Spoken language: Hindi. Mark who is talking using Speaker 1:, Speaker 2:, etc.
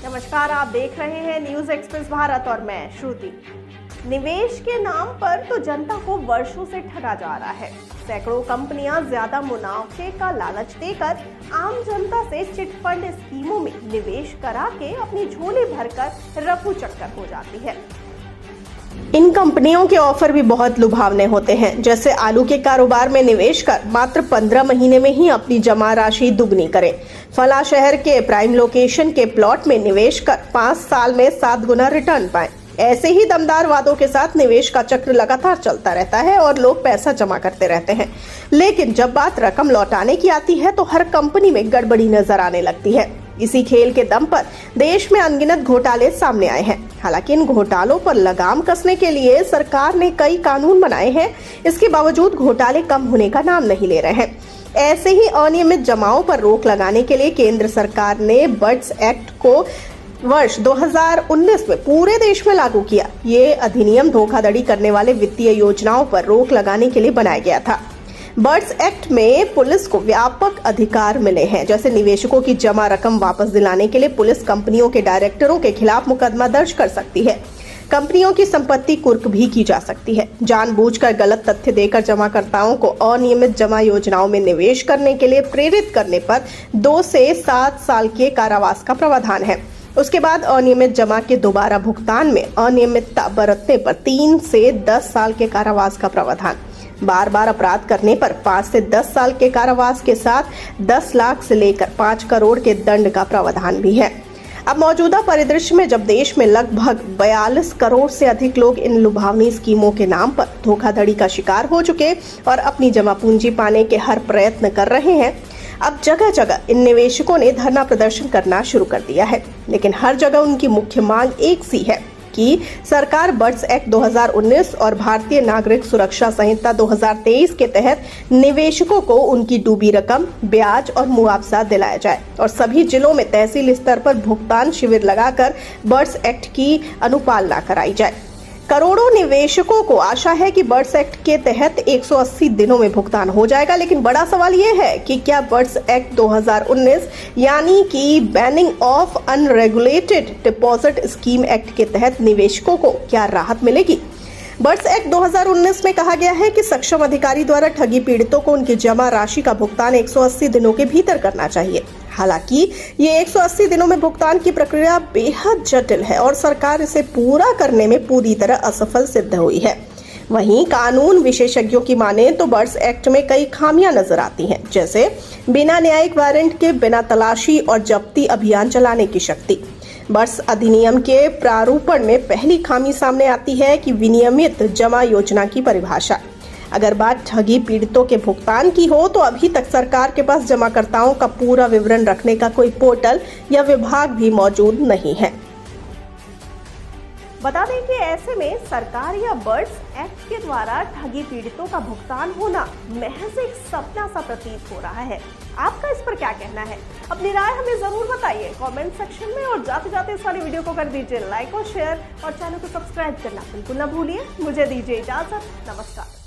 Speaker 1: नमस्कार, आप देख रहे हैं न्यूज एक्सप्रेस भारत और मैं श्रुति। निवेश के नाम पर तो जनता को वर्षों से ठगा जा रहा है। सैकड़ों कंपनियां ज्यादा मुनाफे का लालच देकर आम जनता से चिटफंड स्कीमों में निवेश करा के अपनी झोली भरकर रफू चक्कर हो जाती है। इन कंपनियों के ऑफर भी बहुत लुभावने होते हैं, जैसे आलू के कारोबार में निवेश कर मात्र 15 महीने में ही अपनी जमा राशि दुगनी करें। फला शहर के प्राइम लोकेशन के प्लॉट में निवेश कर 5 साल में 7 गुना रिटर्न पाएं। ऐसे ही दमदार वादों के साथ निवेश का चक्र लगातार चलता रहता है और लोग पैसा जमा करते रहते हैं, लेकिन जब बात रकम लौटाने की आती है तो हर कंपनी में गड़बड़ी नजर आने लगती है। इसी खेल के दम पर देश में अनगिनत घोटाले सामने आए हैं। हालांकि इन घोटालों पर लगाम कसने के लिए सरकार ने कई कानून बनाए हैं, इसके बावजूद घोटाले कम होने का नाम नहीं ले रहे हैं। ऐसे ही अनियमित जमाओं पर रोक लगाने के लिए केंद्र सरकार ने बर्ड्स एक्ट को वर्ष 2019 में पूरे देश में लागू किया। ये अधिनियम धोखाधड़ी करने वाले वित्तीय योजनाओं पर रोक लगाने के लिए बनाया गया था। बर्ड्स एक्ट में पुलिस को व्यापक अधिकार मिले हैं, जैसे निवेशकों की जमा रकम वापस दिलाने के लिए पुलिस कंपनियों के डायरेक्टरों के खिलाफ मुकदमा दर्ज कर सकती है। कंपनियों की संपत्ति कुर्क भी की जा सकती है। जानबूझकर गलत तथ्य देकर जमाकर्ताओं को अनियमित जमा योजनाओं में निवेश करने के लिए प्रेरित करने पर 2 से 7 साल के कारावास का प्रावधान है। उसके बाद अनियमित जमा के दोबारा भुगतान में अनियमितता बरतने पर 3 से 10 साल के कारावास का प्रावधान। बार बार अपराध करने पर 5 से 10 साल के कारावास के साथ 10 लाख से लेकर 5 करोड़ के दंड का प्रावधान भी है। अब मौजूदा परिदृश्य में जब देश में लगभग 42 करोड़ से अधिक लोग इन लुभावनी स्कीमों के नाम पर धोखाधड़ी का शिकार हो चुके और अपनी जमा पूंजी पाने के हर प्रयत्न कर रहे हैं, अब जगह जगह इन निवेशकों ने धरना प्रदर्शन करना शुरू कर दिया है। लेकिन हर जगह उनकी मुख्य मांग एक सी है कि सरकार बर्ड्स एक्ट 2019 और भारतीय नागरिक सुरक्षा संहिता 2023 के तहत निवेशकों को उनकी डूबी रकम, ब्याज और मुआवजा दिलाया जाए और सभी जिलों में तहसील स्तर पर भुगतान शिविर लगाकर बर्ड्स एक्ट की अनुपालना कराई जाए। करोड़ों निवेशकों को आशा है कि बर्ड्स एक्ट के तहत 180 दिनों में भुगतान हो जाएगा, लेकिन बड़ा सवाल यह है कि क्या बर्ड्स एक्ट 2019 यानी कि banning of unregulated deposit scheme act के तहत निवेशकों को क्या राहत मिलेगी? बर्ड्स एक्ट 2019 में कहा गया है कि सक्षम अधिकारी द्वारा ठगी पीड़ितों को उनकी जमा राशि का भुगतान 180 दिनों के भीतर करना चाहिए। हालांकि ये 180 दिनों में भुगतान की प्रक्रिया बेहद जटिल है और सरकार इसे पूरा करने में पूरी तरह असफल सिद्ध हुई है। वहीं कानून विशेषज्ञों की माने तो बर्ड्स एक्ट में कई खामियां नजर आती हैं, जैसे बिना न्यायिक वारंट के बिना तलाशी और जब्ती अभियान चलाने की शक्ति। बर्ड्स अधिनियम के प्रारूपण में पहली खामी सामने आती है कि विनियमित जमा योजना की परिभाषा। अगर बात ठगी पीड़ितों के भुगतान की हो तो अभी तक सरकार के पास जमाकर्ताओं का पूरा विवरण रखने का कोई पोर्टल या विभाग भी मौजूद नहीं है। बता दें कि ऐसे में सरकार या बर्ड्स एक्ट के द्वारा ठगी पीड़ितों का भुगतान होना महज एक सपना सा प्रतीत हो रहा है। आपका इस पर क्या कहना है? अपनी राय हमें जरूर बताइए कमेंट सेक्शन में, और जाते जाते इस वाली वीडियो को कर दीजिए लाइक और शेयर और चैनल को सब्सक्राइब करना बिल्कुल न भूलिए। मुझे दीजिए इजाजत, नमस्कार।